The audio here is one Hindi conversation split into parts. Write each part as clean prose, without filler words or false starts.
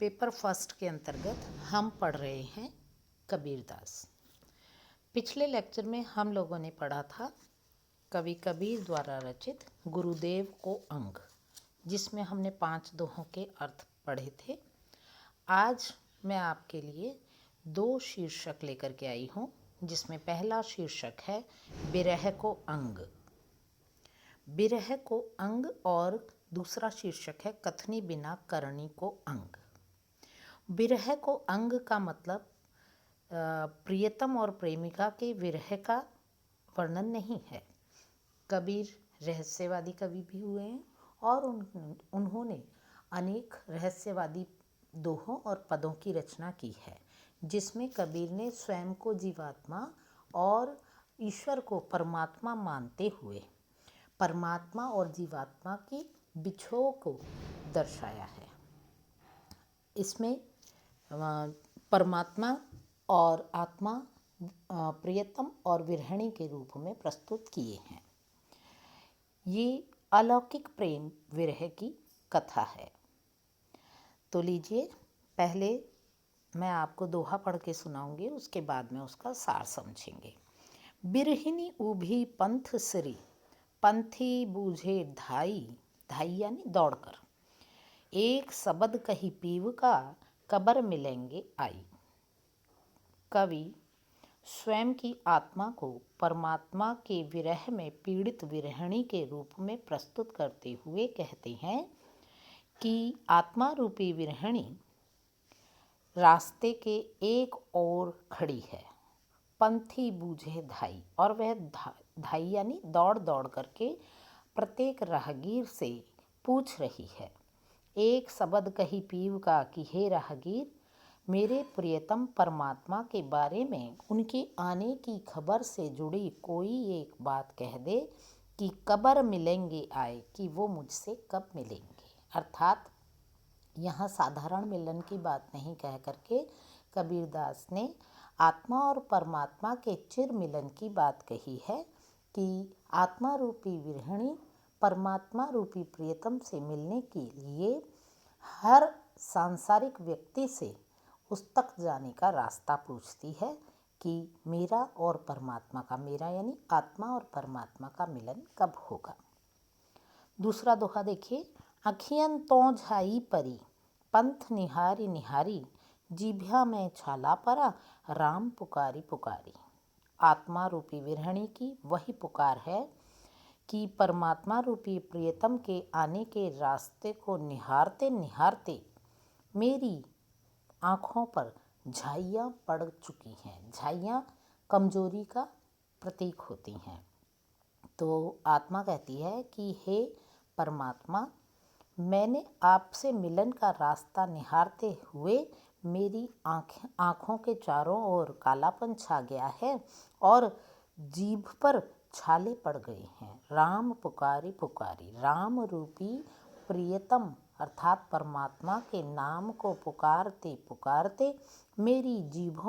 पेपर फर्स्ट के अंतर्गत हम पढ़ रहे हैं कबीरदास। पिछले लेक्चर में हम लोगों ने पढ़ा था कवि कबीर द्वारा रचित गुरुदेव को अंग, जिसमें हमने 5 दोहों के अर्थ पढ़े थे। आज मैं आपके लिए 2 शीर्षक लेकर के आई हूँ, जिसमें पहला शीर्षक है बिरह को अंग। बिरह को अंग और दूसरा शीर्षक है कथनी बिना करनी को अंग। बिरह को अंग का मतलब प्रियतम और प्रेमिका के विरह का वर्णन नहीं है। कबीर रहस्यवादी कवि भी हुए हैं और उन्होंने अनेक रहस्यवादी दोहों और पदों की रचना की है, जिसमें कबीर ने स्वयं को जीवात्मा और ईश्वर को परमात्मा मानते हुए परमात्मा और जीवात्मा की बिछोह को दर्शाया है। इसमें परमात्मा और आत्मा प्रियतम और विरहिणी के रूप में प्रस्तुत किए हैं। ये अलौकिक प्रेम विरह की कथा है। तो लीजिए, पहले मैं आपको दोहा पढ़ के सुनाऊंगी, उसके बाद में उसका सार समझेंगे। बिरहिनी उभी पंथ सिरी, पंथी बूझे धाई, धाई यानी दौड़कर। एक शब्द कही पीव का, कबर मिलेंगे आई। कवि स्वयं की आत्मा को परमात्मा के विरह में पीड़ित विरहिणी के रूप में प्रस्तुत करते हुए कहते हैं कि आत्मा रूपी विरहिणी रास्ते के एक ओर खड़ी है, पंथी बूझे धाई, और वह धाई यानी दौड़ दौड़ करके प्रत्येक राहगीर से पूछ रही है। एक शब्द कही पीव का कि हे राहगीर, मेरे प्रियतम परमात्मा के बारे में उनके आने की खबर से जुड़ी कोई एक बात कह दे कि कबर मिलेंगे आए, कि वो मुझसे कब मिलेंगे। अर्थात यहाँ साधारण मिलन की बात नहीं कह करके कबीरदास ने आत्मा और परमात्मा के चिर मिलन की बात कही है कि आत्मा रूपी विरहिणी परमात्मा रूपी प्रियतम से मिलने के लिए हर सांसारिक व्यक्ति से उस तक जाने का रास्ता पूछती है कि मेरा और परमात्मा का, मेरा यानी आत्मा और परमात्मा का मिलन कब होगा। दूसरा दोहा देखिए। अखियन तो झाई परी, पंथ निहारी निहारी, जीभ्या में छाला परा, राम पुकारी पुकारी। आत्मा रूपी विरहिणी की वही पुकार है कि परमात्मा रूपी प्रियतम के आने के रास्ते को निहारते निहारते मेरी आँखों पर झाइयाँ पड़ चुकी हैं। झाइयाँ कमजोरी का प्रतीक होती हैं। तो आत्मा कहती है कि हे परमात्मा, मैंने आपसे मिलन का रास्ता निहारते हुए मेरी आँखों के चारों ओर कालापन छा गया है और जीभ पर छाले पड़ गए हैं। राम पुकारी पुकारी, राम रूपी प्रियतम अर्थात परमात्मा के नाम को पुकारते पुकारते मेरी जीभ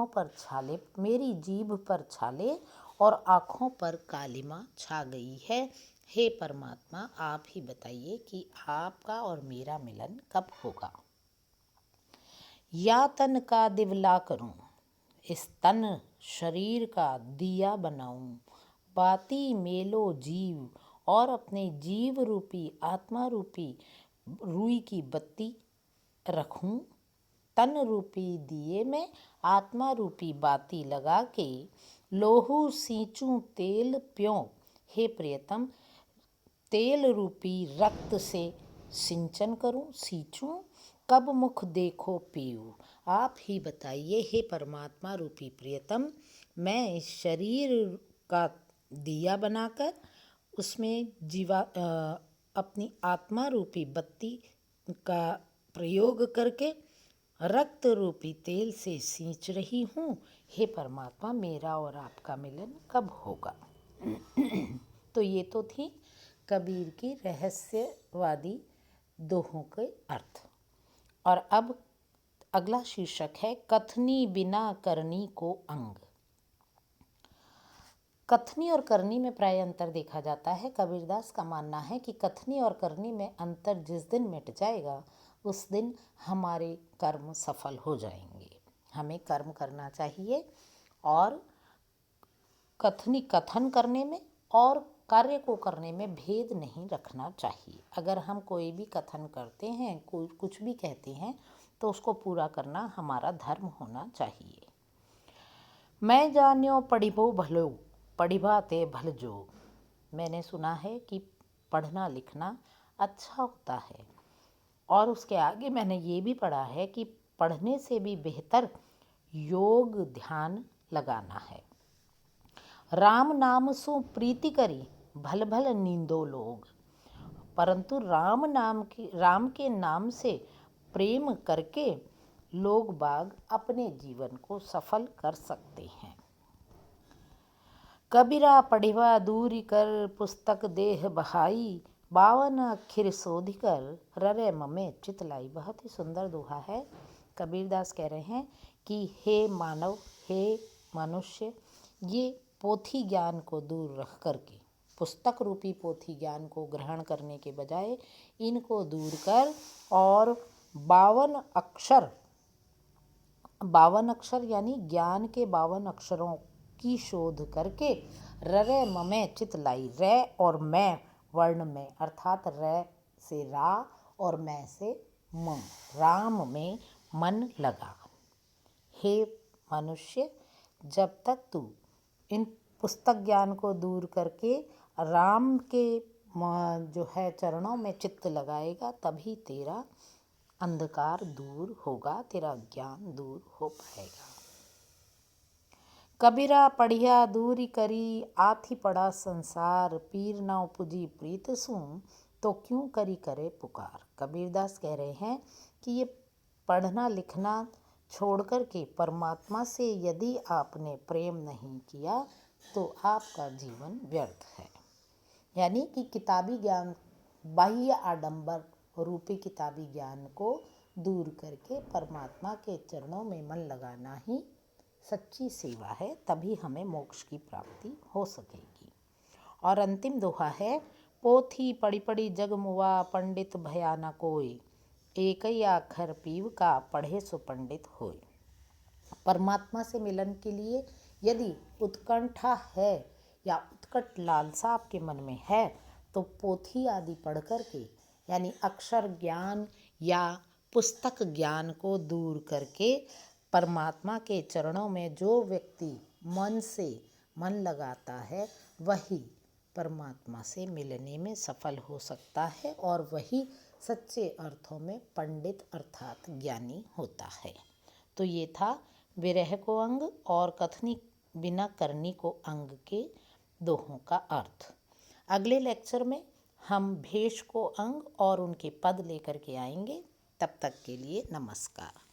पर छाले और आँखों पर कालिमा छा गई है। हे परमात्मा, आप ही बताइए कि आपका और मेरा मिलन कब होगा। या तन का दिवला करूं, इस तन शरीर का दिया बनाऊं, बाती मेलो जीव और अपने जीव रूपी आत्मा रूपी रुई की बत्ती रखूं। तन रूपी दिए में आत्मा रूपी बाती लगा के लोहू सींचूं तेल प्यों, हे प्रियतम तेल रूपी रक्त से सिंचन करूं, सींचूं, कब मुख देखो पीऊ। आप ही बताइए हे परमात्मा रूपी प्रियतम, मैं इस शरीर का दिया बनाकर उसमें अपनी आत्मा रूपी बत्ती का प्रयोग करके रक्त रूपी तेल से सींच रही हूँ। हे परमात्मा, मेरा और आपका मिलन कब होगा। तो ये तो थी कबीर की रहस्यवादी दोहों के अर्थ। और अब अगला शीर्षक है कथनी बिना करनी को अंग। कथनी और करनी में प्राय अंतर देखा जाता है। कबीरदास का मानना है कि कथनी और करनी में अंतर जिस दिन मिट जाएगा उस दिन हमारे कर्म सफल हो जाएंगे। हमें कर्म करना चाहिए और कथन करने में और कार्य को करने में भेद नहीं रखना चाहिए। अगर हम कोई भी कथन करते हैं, कोई कुछ भी कहते हैं, तो उसको पूरा करना हमारा धर्म होना चाहिए। मैं जान्यो पढ़िबो भलो, पढ़िबा ते भल जो। मैंने सुना है कि पढ़ना लिखना अच्छा होता है, और उसके आगे मैंने ये भी पढ़ा है कि पढ़ने से भी बेहतर योग ध्यान लगाना है। राम नाम सो प्रीति करी, भल भल नींदो लोग। परंतु राम के नाम से प्रेम करके लोग बाग अपने जीवन को सफल कर सकते हैं। कबीरा पढ़िवा दूरी कर, पुस्तक देह बहाई, 52 अक्षर शोधि कर, ररे ममे चित लाई। बहुत ही सुंदर दोहा है। कबीरदास कह रहे हैं कि हे मानव, हे मनुष्य, ये पोथी ज्ञान को दूर रख करके, पुस्तक रूपी पोथी ज्ञान को ग्रहण करने के बजाय इनको दूर कर और 52 अक्षर यानी ज्ञान के 52 अक्षरों की शोध करके ररे ममे चित लाई। रे और मैं वर्ण में, अर्थात रे से रा और मैं से म, राम में मन लगा। हे मनुष्य, जब तक तू इन पुस्तक ज्ञान को दूर करके राम के जो है चरणों में चित्त लगाएगा, तभी तेरा अंधकार दूर होगा, तेरा ज्ञान दूर हो पाएगा। कबीरा पढ़िया दूरी करी, आथी पड़ा संसार, पीर ना उपजी प्रीत सू, तो क्यों करी करे पुकार। कबीरदास कह रहे हैं कि ये पढ़ना लिखना छोड़ करके परमात्मा से यदि आपने प्रेम नहीं किया तो आपका जीवन व्यर्थ है। यानी कि किताबी ज्ञान, बाह्य आडंबर रूपी किताबी ज्ञान को दूर करके परमात्मा के चरणों में मन लगाना ही सच्ची सेवा है, तभी हमें मोक्ष की प्राप्ति हो सकेगी। और अंतिम दोहा है, पोथी पढ़ी पढ़ी जग मुआ, पंडित भया न कोई, एक ही आखर पीव का, पढ़े सो पंडित होय। परमात्मा से मिलन के लिए यदि उत्कंठा है या उत्कट लालसा आपके मन में है, तो पोथी आदि पढ़ करके, यानी अक्षर ज्ञान या पुस्तक ज्ञान को दूर करके परमात्मा के चरणों में जो व्यक्ति मन से मन लगाता है, वही परमात्मा से मिलने में सफल हो सकता है, और वही सच्चे अर्थों में पंडित अर्थात ज्ञानी होता है। तो ये था विरह को अंग और कथनी बिना करनी को अंग के दोहों का अर्थ। अगले लेक्चर में हम भेष को अंग और उनके पद लेकर के आएंगे। तब तक के लिए नमस्कार।